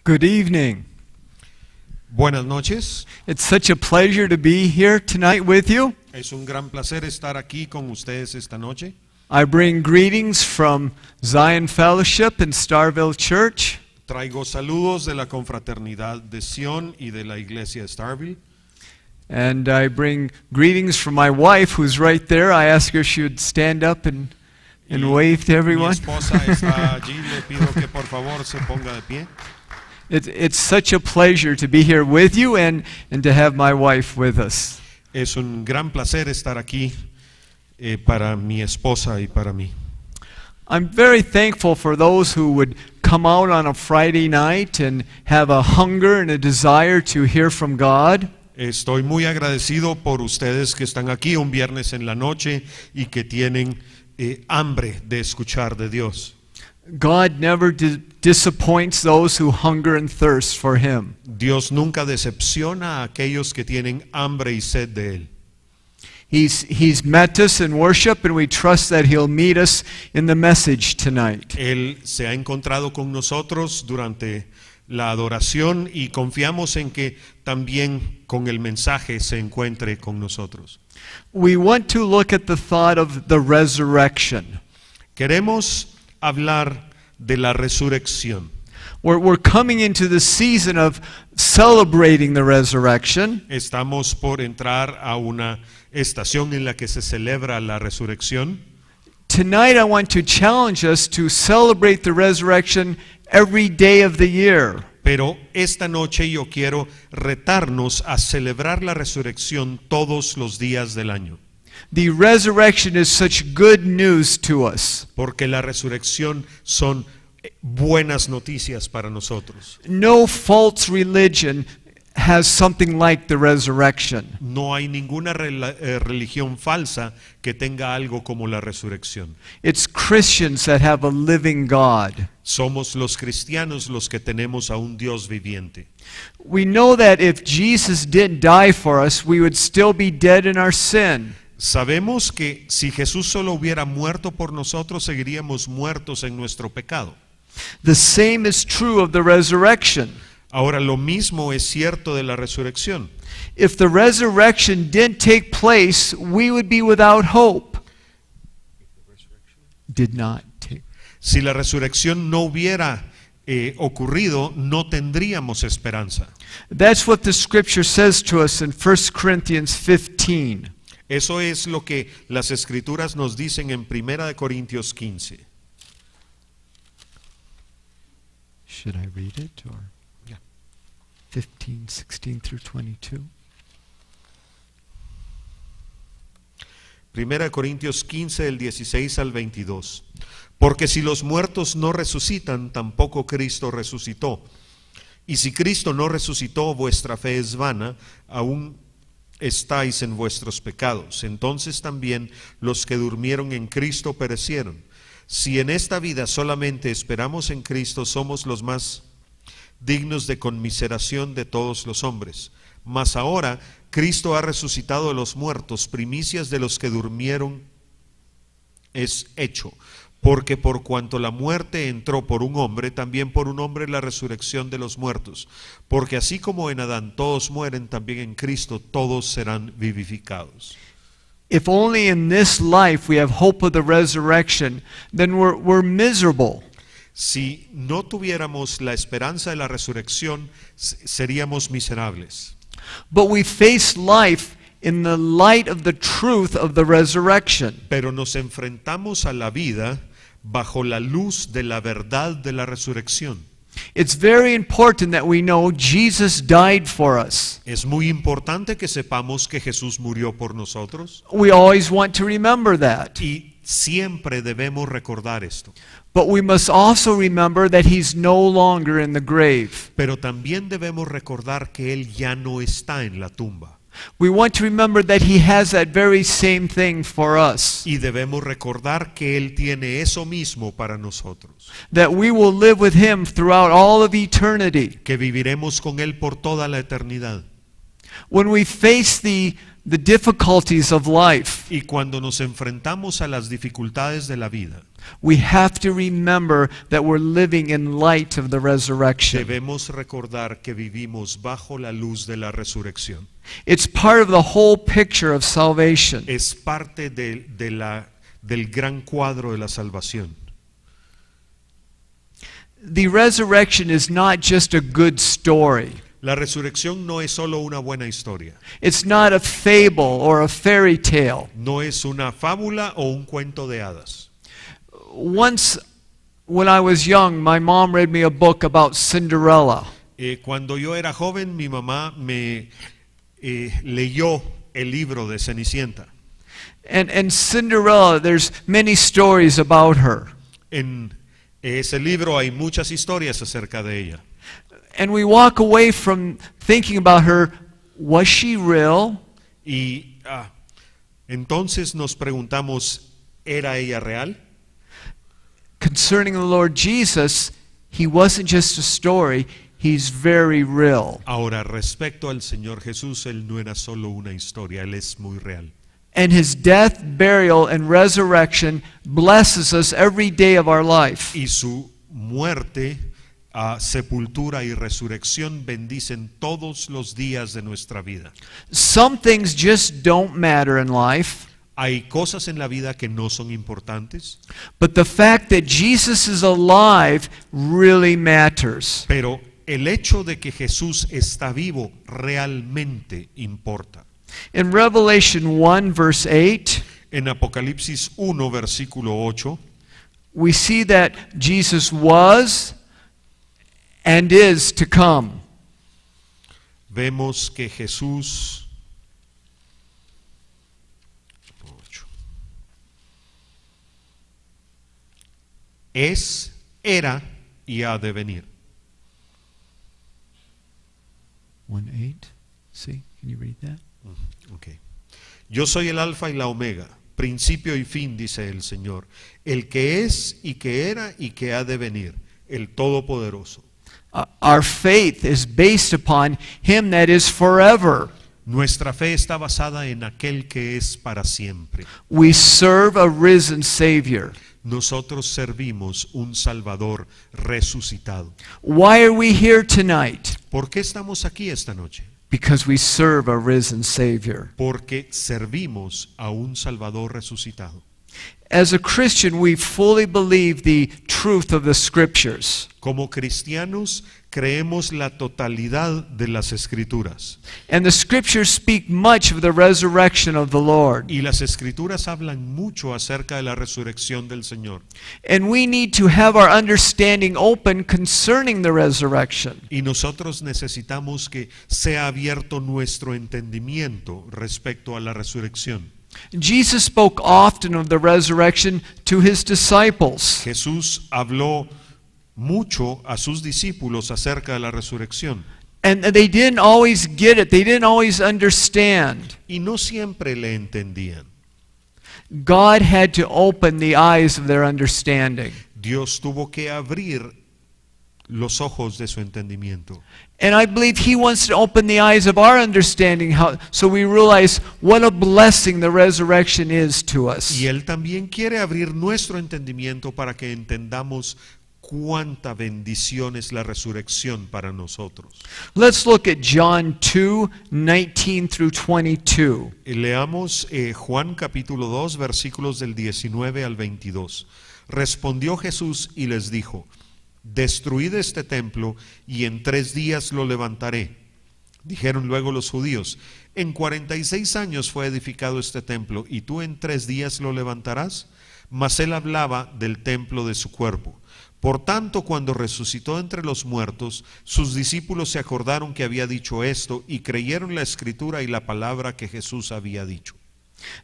Good evening. Buenas noches. It's such a pleasure to be here tonight with you. Es un gran placer estar aquí con ustedes esta noche. I bring greetings from Zion Fellowship and Starville Church. Traigo saludos de la confraternidad de Sion y de la iglesia de Starville. And I bring greetings from my wife, who's right there. I ask her if she would stand up and wave to Mi everyone. esposa está allí, le pido que por favor se ponga de pie. It's such a pleasure to be here with you and to have my wife with us. Es un gran placer estar aquí para mi esposa y para mí. I'm very thankful for those who would come out on a Friday night and have a hunger and a desire to hear from God. Estoy muy agradecido por ustedes que están aquí un viernes en la noche y que tienen hambre de escuchar de Dios. God never disappoints those who hunger and thirst for Him. Dios nunca decepciona a aquellos que tienen hambre y sed de Él. He's met us in worship, and we trust that He'll meet us in the message tonight. Él se ha encontrado con nosotros durante la adoración y confiamos en que también con el mensaje se encuentre con nosotros. We want to look at the thought of the resurrection. Queremos hablar de la resurrección. We're coming into the season of celebrating the resurrection. Estamos por entrar a una estación en la que se celebra la resurrección. Tonight I want to challenge us to celebrate the resurrection every day of the year. Pero esta noche yo quiero retarnos a celebrar la resurrección todos los días del año. The resurrection is such good news to us. Porque la resurrección son buenas noticias para nosotros. No false religion has something like the resurrection. No hay ninguna religión falsa que tenga algo como la resurrección. It's Christians that have a living God. Somos los cristianos los que tenemos a un Dios viviente. We know that if Jesus didn't die for us, we would still be dead in our sin. Sabemos que si Jesús solo hubiera muerto por nosotros, seguiríamos muertos en nuestro pecado. The same is true of the resurrection. Ahora lo mismo es cierto de la resurrección. If the resurrection didn't take place, we would be without hope. Did not take. Si la resurrección no hubiera ocurrido, no tendríamos esperanza. That's what the scripture says to us in 1 Corinthians 15. Eso es lo que las escrituras nos dicen en 1 de Corintios 15. Should I read it or? Yeah. 15, 16 through 22. 1 de Corintios 15 del 16 al 22. Porque si los muertos no resucitan, tampoco Cristo resucitó. Y si Cristo no resucitó, vuestra fe es vana, aún estáis en vuestros pecados. Entonces también los que durmieron en Cristo perecieron. Si en esta vida solamente esperamos en Cristo, somos los más dignos de conmiseración de todos los hombres. Mas ahora Cristo ha resucitado de los muertos, primicias de los que durmieron es hecho. Porque por cuanto la muerte entró por un hombre, también por un hombre la resurrección de los muertos. Porque así como en Adán todos mueren, también en Cristo todos serán vivificados. If only in this life we have hope of the resurrection, then we're miserable. Si no tuviéramos la esperanza de la resurrección, seríamos miserables. But we face life in the light of the truth of the resurrection. Pero nos enfrentamos a la vida bajo la luz de la verdad de la resurrección. It's very important that we know Jesus died for us. Es muy importante que sepamos que Jesús murió por nosotros. We always want to remember that. Y siempre debemos recordar esto. But we must also remember that He's no longer in the grave. Pero también debemos recordar que Él ya no está en la tumba. We want to remember that He has that very same thing for us. Y debemos recordar que Él tiene eso mismo para nosotros. That we will live with Him throughout all of eternity. Que viviremos con Él por toda la eternidad. When we face the difficulties of life, Y cuando nos enfrentamos a las dificultades de la vida, We have to remember that we're living in light of the resurrection. Debemos recordar que vivimos bajo la luz de la resurrección. It's part of the whole picture of salvation. Es parte del gran cuadro de la salvación. The resurrection is not just a good story. La resurrección no es solo una buena historia. It's not a fable or a fairy tale. No es una fábula o un cuento de hadas. Once, when I was young, my mom read me a book about Cinderella. Cuando yo era joven, mi mamá me leyó el libro de Cenicienta. And Cinderella, there's many stories about her. En ese libro hay muchas historias acerca de ella. And we walk away from thinking about her, was she real? Y entonces nos preguntamos, ¿era ella real? Concerning the Lord Jesus, he wasn't just a story, he's very real. Ahora, respecto al Señor Jesús, Él no era solo una historia, Él es muy real. And his death, burial, and resurrection blesses us every day of our life. Y su muerte, sepultura y resurrección bendicen todos los días de nuestra vida. Some things just don't matter in life. Hay cosas en la vida que no son importantes, But the fact that Jesus is alive really matters. pero el hecho de que Jesús está vivo realmente importa. In Revelation 1 verse 8, En Apocalipsis 1, versículo 8, we see that Jesus was and is to come. vemos que Jesús es, era y ha de venir. 1:8. See, can you read that? Okay. Yo soy el alfa y la omega, principio y fin, dice el Señor, el que es y que era y que ha de venir, el Todopoderoso. Our faith is based upon him that is forever. Nuestra fe está basada en aquel que es para siempre. We serve a risen Savior. Nosotros servimos un Salvador resucitado. Why are we here tonight? ¿Por qué estamos aquí esta noche? Because we serve a risen Savior. Porque servimos a un Salvador resucitado. As a Christian, we fully believe the truth of the Scriptures. Como cristianos creemos la totalidad de las Escrituras. And the Scriptures speak much of the resurrection of the Lord. Y las Escrituras hablan mucho acerca de la resurrección del Señor. And we need to have our understanding open concerning the resurrection. Y nosotros necesitamos que sea abierto nuestro entendimiento respecto a la resurrección. Jesus spoke often of the resurrection to his disciples. Jesús habló mucho a sus discípulos acerca de la resurrección. And they didn't always get it. They didn't always understand. Y no siempre le entendían. God had to open the eyes of their understanding. Dios tuvo que abrir los ojos de su entendimiento. And I believe he wants to open the eyes of our understanding so we realize what a blessing the resurrection is to us. Y Él también quiere abrir nuestro entendimiento para que entendamos cuánta bendición es la resurrección para nosotros. Let's look at John 2:19 through 22. Leamos Juan capítulo 2, versículos del 19 al 22. Respondió Jesús y les dijo: destruid este templo y en 3 días lo levantaré. Dijeron luego los judíos: en 46 años fue edificado este templo y tú en 3 días lo levantarás. Mas él hablaba del templo de su cuerpo. Por tanto, cuando resucitó entre los muertos, sus discípulos se acordaron que había dicho esto y creyeron la escritura y la palabra que Jesús había dicho.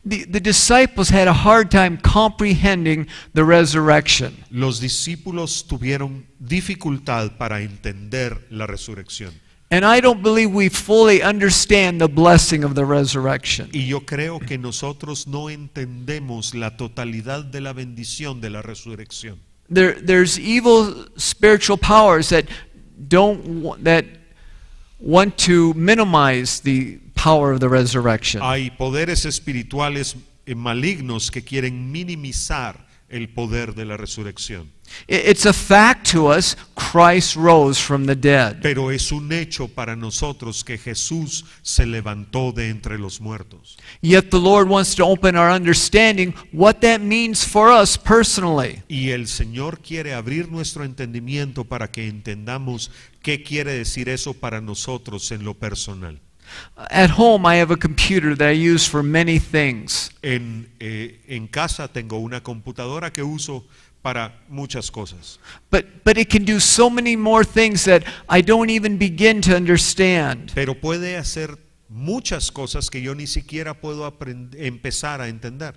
The disciples had a hard time comprehending the resurrection. Los discípulos tuvieron dificultad para entender la resurrección. And I don't believe we fully understand the blessing of the resurrection. Y yo creo que nosotros no entendemos la totalidad de la bendición de la resurrección. There's evil spiritual powers that want to minimize the power of the resurrection. Hay poderes espirituales malignos que quieren minimizar el poder de la resurrección. It's a fact to us, Christ rose from the dead. Pero es un hecho para nosotros que Jesús se levantó de entre los muertos. Yet the Lord wants to open our understanding what that means for us personally. Y el Señor quiere abrir nuestro entendimiento para que entendamos qué quiere decir eso para nosotros en lo personal. At home, I have a computer that I use for many things. En casa tengo una computadora que uso para muchas cosas. But it can do so many more things that I don't even begin to understand. Pero puede hacer muchas cosas que yo ni siquiera puedo empezar a entender.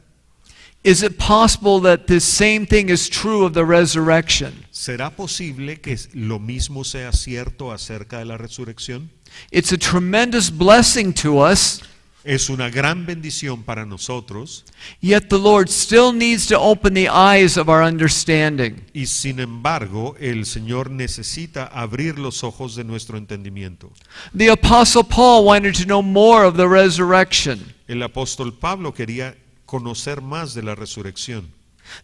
Is it possible that this same thing is true of the resurrection? ¿Será posible que lo mismo sea cierto acerca de la resurrección? It's a tremendous blessing to us. Es una gran bendición para nosotros. Yet the Lord still needs to open the eyes of our understanding. Y sin embargo, el Señor necesita abrir los ojos de nuestro entendimiento. The Apostle Paul wanted to know more of the resurrection. El apóstol Pablo quería conocer más de la resurrección.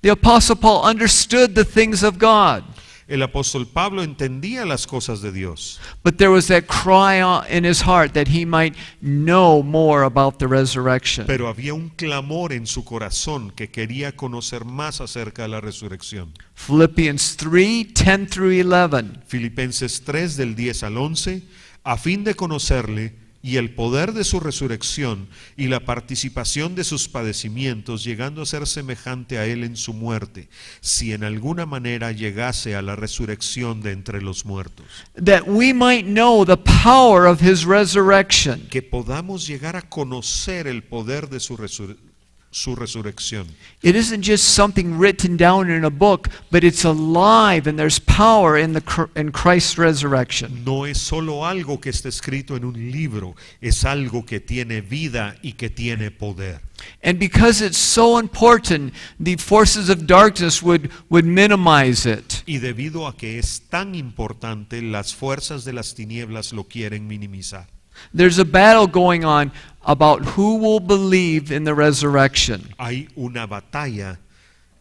The Apostle Paul understood the things of God. El apóstol Pablo entendía las cosas de Dios. But there was that cry in his heart that he might know more about the resurrection. Pero había un clamor en su corazón que quería conocer más acerca de la resurrección. Philippians 3:10 through 11. Filipenses 3 del 10 al 11, a fin de conocerle y el poder de su resurrección y la participación de sus padecimientos, llegando a ser semejante a él en su muerte, si en alguna manera llegase a la resurrección de entre los muertos. That we might know the power of his resurrection. Que podamos llegar a conocer el poder de su resurrección. It isn't just something written down in a book, but it's alive and there's power in Christ's resurrection. No es solo algo que está escrito en un libro, es algo que tiene vida y que tiene poder. And because it's so important, the forces of darkness would minimize it. Y debido a que es tan importante, las fuerzas de las tinieblas lo quieren minimizar. There's a battle going on about who will believe in the resurrection. Hay una batalla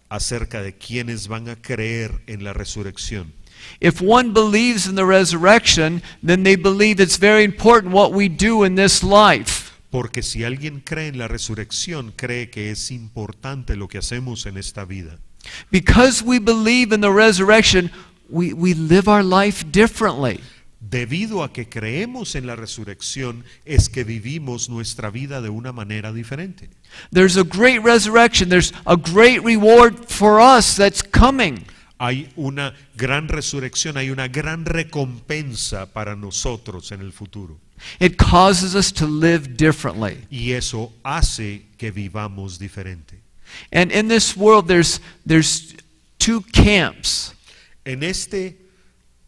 acerca de quienes van a creer en la resurrección. If one believes in the resurrection, then they believe it's very important what we do in this life. Porque si alguien cree en la resurrección, cree que es importante lo que hacemos en esta vida. Because we believe in the resurrection, we live our life differently. Debido a que creemos en la resurrección, es que vivimos nuestra vida de una manera diferente. There's a great resurrection. There's a great reward for us that's coming. Hay una gran resurrección, hay una gran recompensa para nosotros en el futuro. It causes us to live differently. Y eso hace que vivamos diferente. And in this world, there's two camps. En este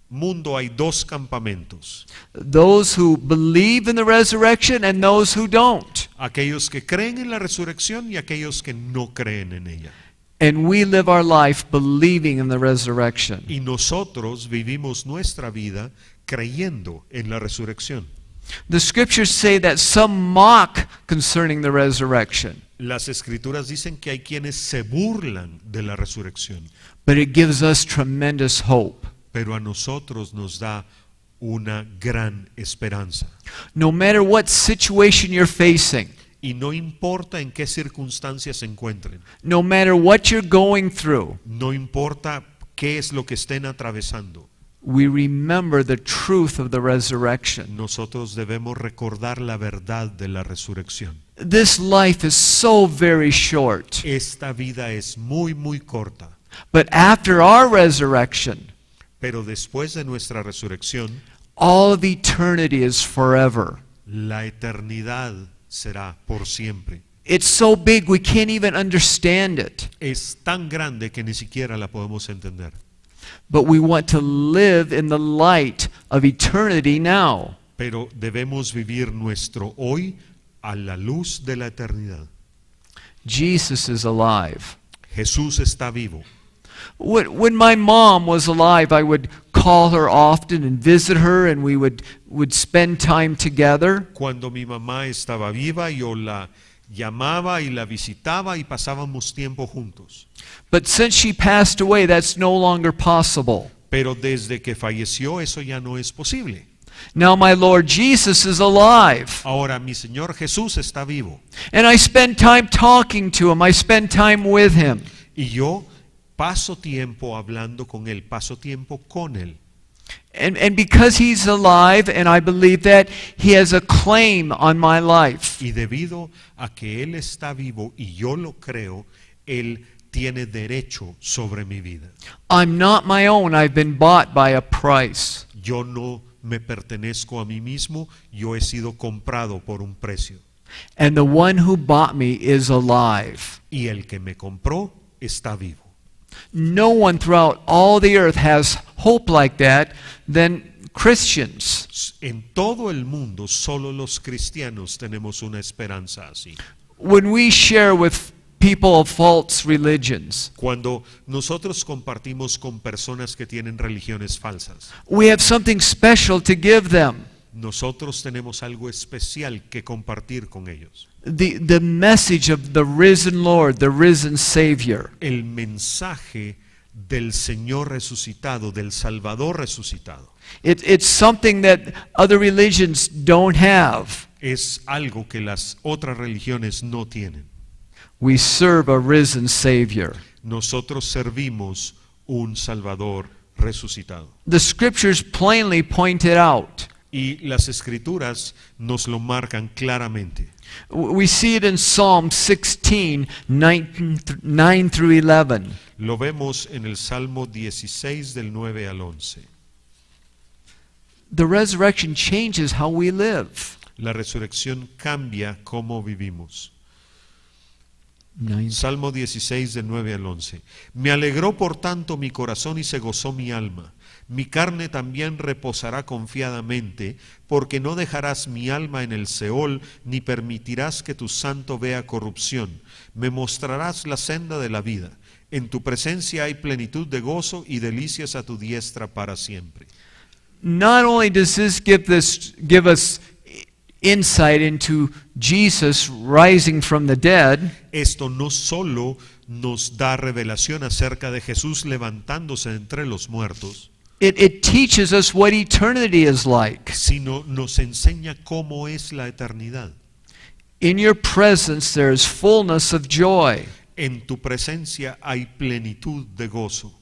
mundo hay dos campamentos. Those who believe in the resurrection and those who don't. Aquellos que creen en la resurrección y aquellos que no creen en ella. And we live our life believing in the resurrection. Y nosotros vivimos nuestra vida creyendo en la resurrección. The scriptures say that some mock concerning the resurrection. Las escrituras dicen que hay quienes se burlan de la resurrección. But it gives us tremendous hope. Pero a nosotros nos da una gran esperanza. No matter what situation you're facing, Y no importa en qué circunstancias se encuentren, no matter what you're going through, no importa qué es lo que estén atravesando, we remember the truth of the resurrection. nosotros debemos recordar la verdad de la resurrección. This life is so very short. Esta vida es muy, muy corta, But after our resurrection, pero después de nuestra resurrección, all of eternity is forever. la eternidad será por siempre. It's so big we can't even understand it. Es tan grande que ni siquiera la podemos entender. But we want to live in the light of eternity now. Pero debemos vivir nuestro hoy a la luz de la eternidad. Jesus is alive. Jesús está vivo. When my mom was alive, I would call her often and visit her, and we would spend time together. Cuando mi mamá estaba viva, yo la Llamaba y la visitaba y pasábamos tiempo juntos. But since she passed away, that's no longer possible. Pero desde que falleció eso ya no es posible. Now my Lord Jesus is alive. Ahora mi Señor Jesús está vivo. And I spend time talking to him. I spend time with him. Y yo paso tiempo hablando con Él, paso tiempo con Él. And because he's alive, and I believe that, he has a claim on my life. Y debido a que Él está vivo y yo lo creo, Él tiene derecho sobre mi vida. I'm not my own. I've been bought by a price. Yo no me pertenezco a mí mismo, yo he sido comprado por un precio. And the one who bought me is alive. Y el que me compró está vivo. No one throughout all the earth has hope like that than Christians. En todo el mundo, solo los cristianos tenemos una esperanza así. When we share with people of false religions, Cuando nosotros compartimos con personas que tienen religiones falsas, we have something special to give them. nosotros tenemos algo especial que compartir con ellos. The message of the risen Lord, the risen Savior. El mensaje del Señor resucitado, del Salvador resucitado. It's something that other religions don't have. Es algo que las otras religiones no tienen. We serve a risen Savior. Nosotros servimos un Salvador resucitado. The scriptures plainly point it out. Y las escrituras nos lo marcan claramente. We see it in Psalm 16, 9 through 11. Lo vemos en el Salmo 16 del 9 al 11. The resurrection changes how we live. La resurrección cambia cómo vivimos. 9. Salmo 16 del 9 al 11. Me alegró por tanto mi corazón y se gozó mi alma. Mi carne también reposará confiadamente, porque no dejarás mi alma en el Seol, ni permitirás que tu santo vea corrupción. Me mostrarás la senda de la vida. En tu presencia hay plenitud de gozo y delicias a tu diestra para siempre. Not only does this give us insight into Jesus rising from the dead, Esto no solo nos da revelación acerca de Jesús levantándose entre los muertos, it teaches us what eternity is like. sino nos enseña cómo es la eternidad. In your presence there is fullness of joy. En tu presencia hay plenitud de gozo,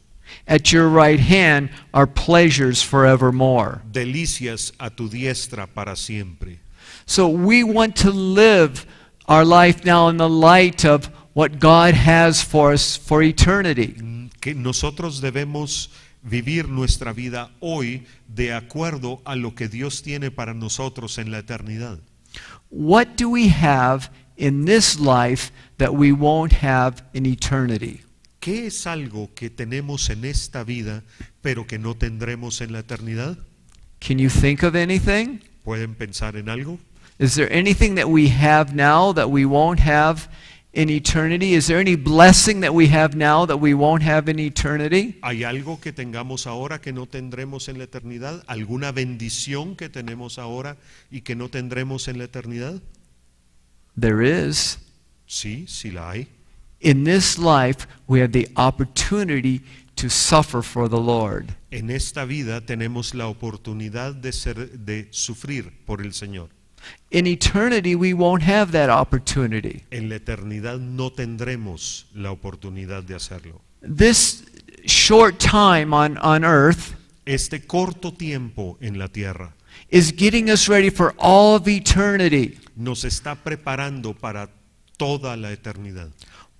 At your right hand are pleasures forevermore. delicias a tu diestra para siempre. So we want to live our life now in the light of what God has for us for eternity. Que nosotros debemos vivir nuestra vida hoy de acuerdo a lo que Dios tiene para nosotros en la eternidad. What do we have in this life that we won't have in eternity? ¿Qué es algo que tenemos en esta vida pero que no tendremos en la eternidad? Can you think of anything? ¿Pueden pensar en algo? Is there anything that we have now that we won't have in eternity? Is there any blessing that we have now that we won't have in eternity? ¿Hay algo que tengamos ahora que no tendremos en la eternidad? ¿Alguna bendición que tenemos ahora y que no tendremos en la eternidad? There is. Sí, sí la hay. In this life, we have the opportunity to suffer for the Lord. En esta vida tenemos la oportunidad de sufrir por el Señor. In eternity, we won't have that opportunity. En la eternidad no tendremos la oportunidad de hacerlo. This short time on earth Este corto tiempo en la tierra is getting us ready for all of eternity. nos está preparando para toda la eternidad.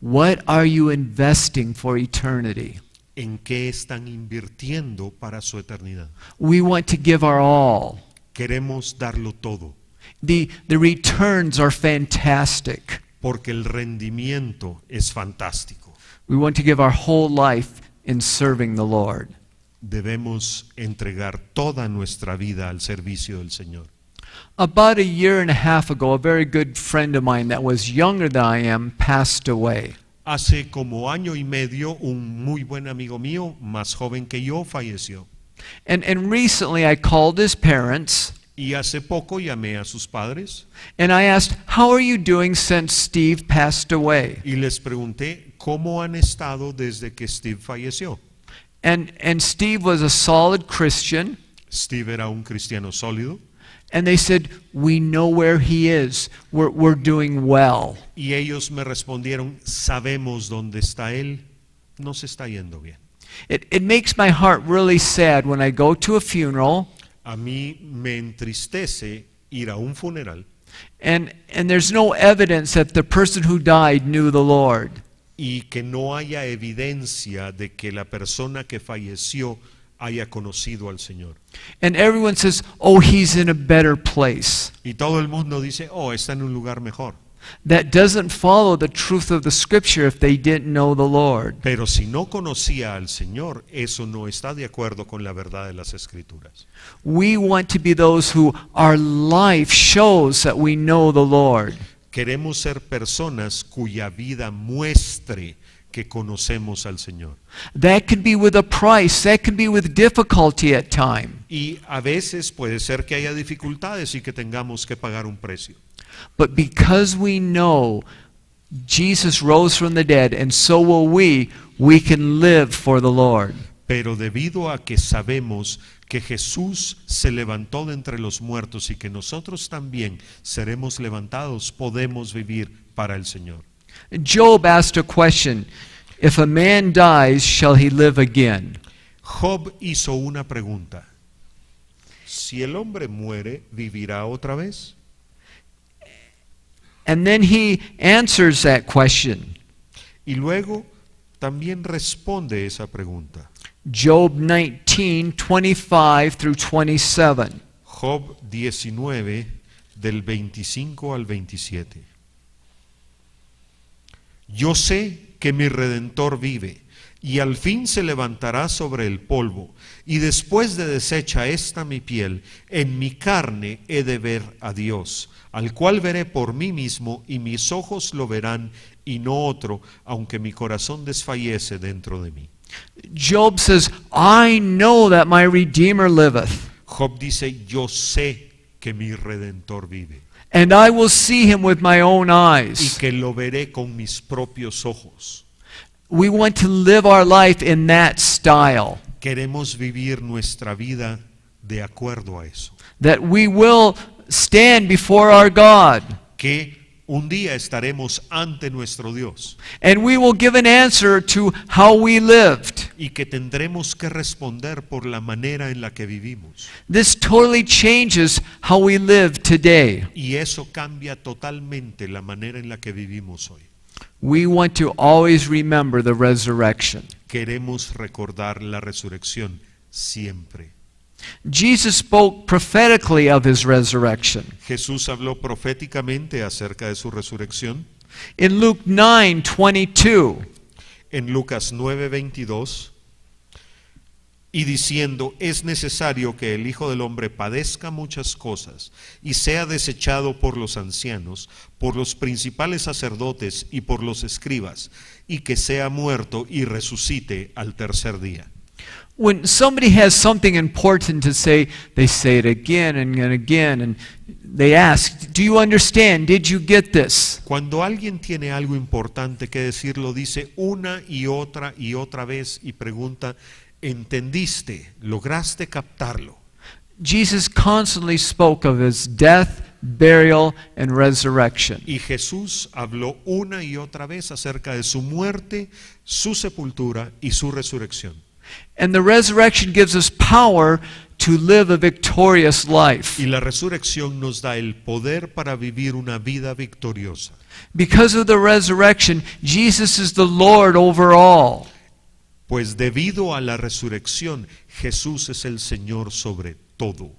What are you investing for eternity? ¿En qué están invirtiendo para su eternidad? We want to give our all. Queremos darlo todo, The returns are fantastic. porque el rendimiento es fantástico. We want to give our whole life in serving the Lord. Debemos entregar toda nuestra vida al servicio del Señor. About a year and a half ago, a very good friend of mine that was younger than I am passed away. Hace como año y medio, un muy buen amigo mío, más joven que yo, falleció. And recently I called his parents Y hace poco llamé a sus padres and I asked, "How are you doing since Steve passed away?" y les pregunté cómo han estado desde que Steve falleció. And Steve was a solid Christian, Steve era un cristiano sólido and they said, "We know where he is. We're doing well." y ellos me respondieron, sabemos dónde está él, nos está yendo bien. It makes my heart really sad when I go to a funeral A mí me entristece ir a un funeral and there's no evidence that the person who died knew the Lord. y que no haya evidencia de que la persona que falleció haya conocido al Señor. And everyone says, "Oh, he's in a better place." Y todo el mundo dice, oh, está en un lugar mejor. That doesn't follow the truth of the Scripture if they didn't know the Lord. Pero si no conocía al Señor, eso no está de acuerdo con la verdad de las Escrituras. We want to be those who our life shows that we know the Lord. Queremos ser personas cuya vida muestre que conocemos al Señor. That can be with a price. That can be with difficulty at times. Y a veces puede ser que haya dificultades y que tengamos que pagar un precio. But because we know Jesus rose from the dead, and so will we can live for the Lord. Pero debido a que sabemos que Jesús se levantó de entre los muertos y que nosotros también seremos levantados, podemos vivir para el Señor. Job asked a question, "If a man dies, shall he live again?" Job hizo una pregunta. Si el hombre muere, ¿vivirá otra vez? And then he answers that question. Y luego también responde esa pregunta. Job 19:25 through 27. Job 19, del 25 al 27. Yo sé que mi Redentor vive, y al fin se levantará sobre el polvo, y después de deshecha esta mi piel, en mi carne he de ver a Dios, al cual veré por mí mismo, y mis ojos lo verán, y no otro, aunque mi corazón desfallece dentro de mí. Job says, "I know that my Redeemer liveth, Job dice, yo sé que mi Redentor vive, and I will see him with my own y eyes." que lo veré con mis propios ojos. We want to live our life in that style, Queremos vivir nuestra vida de acuerdo a eso. that we will stand before our God, Que un día estaremos ante nuestro Dios and we will give an answer to how we lived. y que tendremos que responder por la manera en la que vivimos. This totally changes how we live today. Y eso cambia totalmente la manera en la que vivimos hoy. We want to always remember the resurrection. Queremos recordar la resurrección siempre. Jesus spoke prophetically of his resurrection. Jesús habló proféticamente acerca de su resurrección. In Luke 9:22, En Lucas 9:22, y diciendo, es necesario que el Hijo del Hombre padezca muchas cosas y sea desechado por los ancianos, por los principales sacerdotes y por los escribas, y que sea muerto y resucite al tercer día. when somebody has something important to say, they say it again and again, and they ask, "Do you understand? Did you get this?" Cuando alguien tiene algo importante que decir, lo dice una y otra vez y pregunta, ¿entendiste? ¿Lograste captarlo? Jesus constantly spoke of his death, burial, and resurrection. Y Jesús habló una y otra vez acerca de su muerte, su sepultura y su resurrección. And the resurrection gives us power to live a victorious life. Y la resurrección nos da el poder para vivir una vida victoriosa. Because of the resurrection, Jesus is the Lord over all. Pues debido a la resurrección, Jesús es el Señor sobre todo.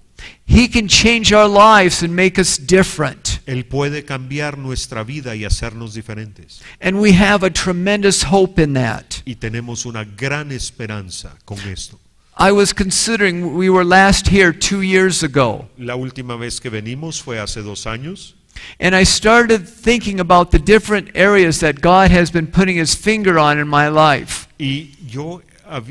He can change our lives and make us different. Él puede cambiar nuestra vida y hacernos diferentes. And we have a tremendous hope in that. Y tenemos una gran esperanza con esto. I was considering, we were last here 2 years ago, La última vez que venimos fue hace 2 años. and I started thinking about the different areas that God has been putting his finger on in my life. Y yo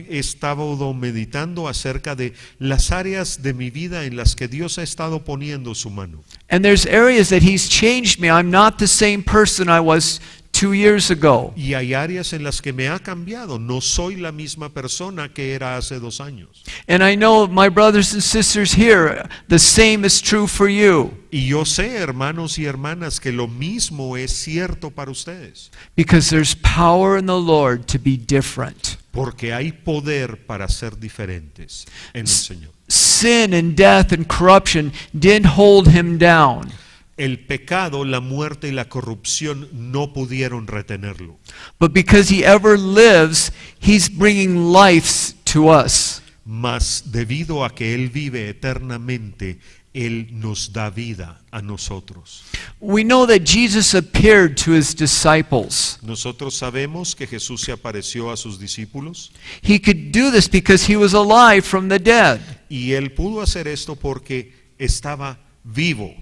he estado meditando acerca de las áreas de mi vida en las que Dios ha estado poniendo su mano. And there's areas that He's changed me. I'm not the same person I was 2 years ago. Y hay áreas en las que me ha cambiado. No soy la misma persona que era hace 2 años. And I know, my brothers and sisters here, the same is true for you. Y yo sé, hermanos y hermanas, que lo mismo es cierto para ustedes. Because there's power in the Lord to be different. Porque hay poder para ser diferentes en el Señor. Sin and death and corruption didn't hold Him down. El pecado, la muerte y la corrupción no pudieron retenerlo. But because He ever lives, He's bringing life to us. Mas debido a que Él vive eternamente, Él nos da vida a nosotros. We know that Jesus appeared to His disciples. Nosotros sabemos que Jesús se apareció a sus discípulos. He could do this because He was alive from the dead. Y Él pudo hacer esto porque estaba vivo.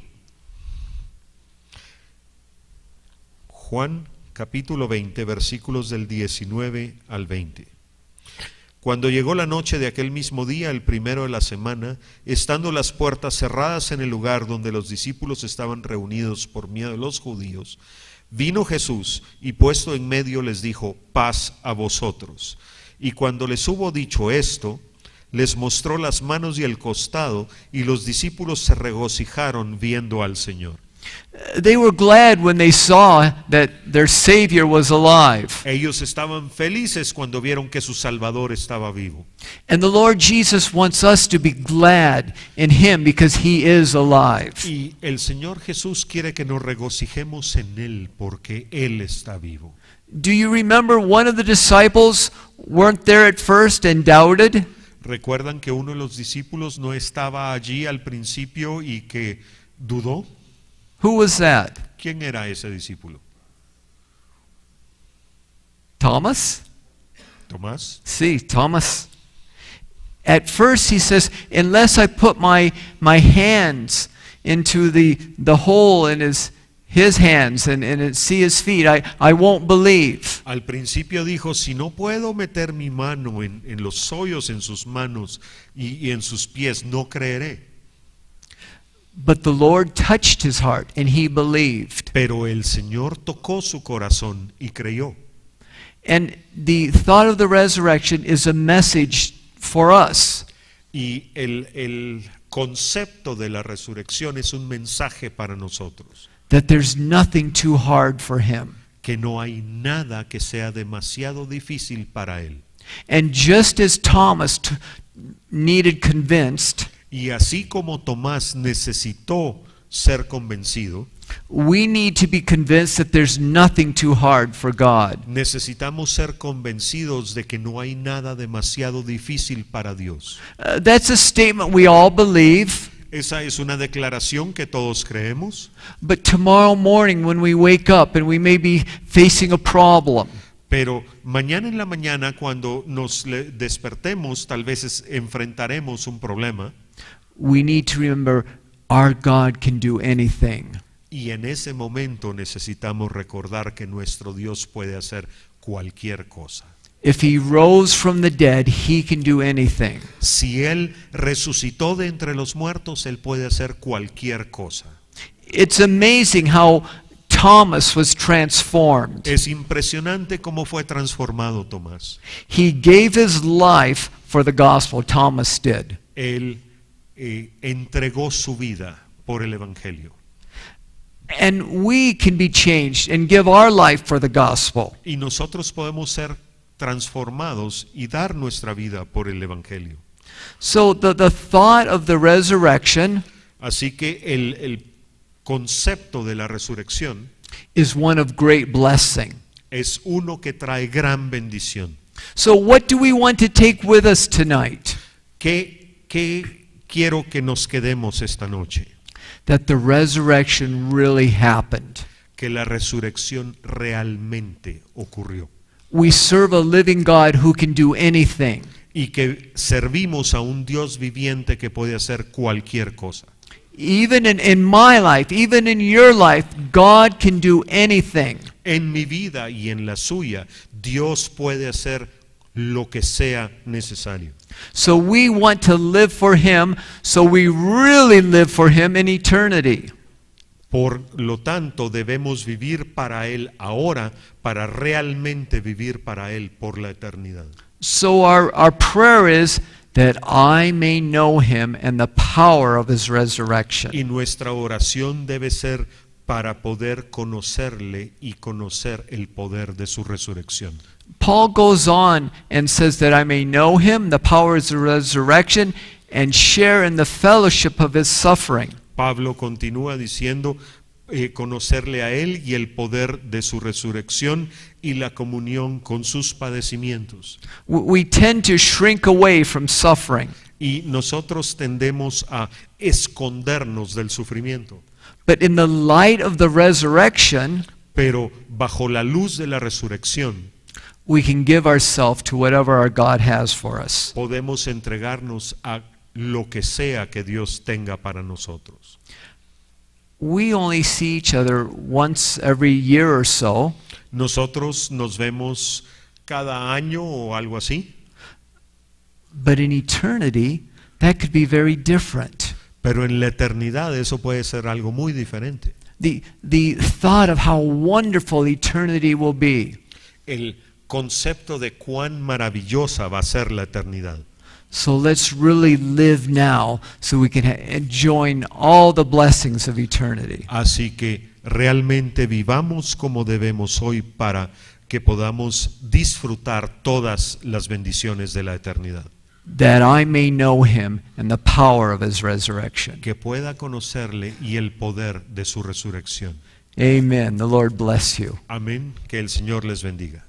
Juan capítulo 20, versículos del 19 al 20. Cuando llegó la noche de aquel mismo día, el primero de la semana, estando las puertas cerradas en el lugar donde los discípulos estaban reunidos por miedo de los judíos, vino Jesús y puesto en medio les dijo: paz a vosotros. Y cuando les hubo dicho esto, les mostró las manos y el costado, y los discípulos se regocijaron viendo al Señor. They were glad when they saw that their Savior was alive. Ellos estaban felices cuando vieron que su Salvador estaba vivo. And the Lord Jesus wants us to be glad in Him because He is alive. Y el Señor Jesús quiere que nos regocijemos en Él porque Él está vivo. Do you remember one of the disciples weren't there at first and doubted? ¿Recuerdan que uno de los discípulos no estaba allí al principio y que dudó? Who was that? ¿Quién era ese discípulo? Thomas? ¿Tomás? See, Thomas. At first he says, unless I put my hands into the hole in his hands and see his feet, I won't believe. Al principio dijo, si no puedo meter mi mano en los hoyos en sus manos y en sus pies, no creeré. But the Lord touched his heart and he believed. Pero el Señor tocó su corazón y creyó. And the thought of the resurrection is a message for us. Y el concepto de la resurrección es un mensaje para nosotros. That there's nothing too hard for Him. Que no hay nada que sea demasiado difícil para Él. And just as Thomas needed convinced, y así como Tomás necesitó ser convencido, we need to be convinced that there's nothing too hard for God. Necesitamos ser convencidos de que no hay nada demasiado difícil para Dios. That's a statement we all believe. Esa es una declaración que todos creemos. But tomorrow morning when we wake up and we may be facing a problem, pero mañana en la mañana cuando nos despertemos, tal vez enfrentaremos un problema. We need to remember our God can do anything. Y en ese momento necesitamos recordar que nuestro Dios puede hacer cualquier cosa. If He rose from the dead, He can do anything. Si Él resucitó de entre los muertos, Él puede hacer cualquier cosa. It's amazing how Thomas was transformed. Es impresionante cómo fue transformado Tomás. He gave his life for the gospel. Thomas did. Él entregó su vida por el evangelio. And we can be changed and give our life for the gospel. Y nosotros podemos ser transformados y dar nuestra vida por el evangelio. So the thought of the resurrection Así que el concepto de la resurrección is one of great blessing. es uno que trae gran bendición. So what do we want to take with us tonight? ¿Qué quiero que nos quedemos esta noche? That the resurrection really happened. Que la resurrección realmente ocurrió. We serve a living God who can do anything. Y que servimos a un Dios viviente que puede hacer cualquier cosa. Even in my life, even in your life, God can do anything. En mi vida y en la suya, Dios puede hacer lo que sea necesario. So we want to live for Him, so we really live for Him in eternity. Por lo tanto, debemos vivir para Él ahora, para realmente vivir para Él por la eternidad. So our prayer is that I may know Him and the power of His resurrection. Y nuestra oración debe ser para poder conocerle y conocer el poder de su resurrección. Paul goes on and says that I may know Him, the power of His resurrection, and share in the fellowship of His suffering. Pablo continúa diciendo conocerle a Él y el poder de su resurrección y la comunión con sus padecimientos. We tend to shrink away from suffering. Y nosotros tendemos a escondernos del sufrimiento. But in the light of the resurrection, Pero bajo la luz de la resurrección we can give ourselves to whatever our God has for us. podemos entregarnos a lo que sea que Dios tenga para nosotros. We only see each other once every year or so, Nosotros nos vemos cada año o algo así, but in eternity, that could be very different. pero en la eternidad eso puede ser algo muy diferente. The thought of how wonderful eternity will be. El concepto de cuán maravillosa va a ser la eternidad. So let's really live now so we can enjoy all the blessings of eternity. Así que realmente vivamos como debemos hoy para que podamos disfrutar todas las bendiciones de la eternidad. That I may know Him and the power of His resurrection. Que pueda conocerle y el poder de su resurrección. Amen. The Lord bless you. Amén. Que el Señor les bendiga.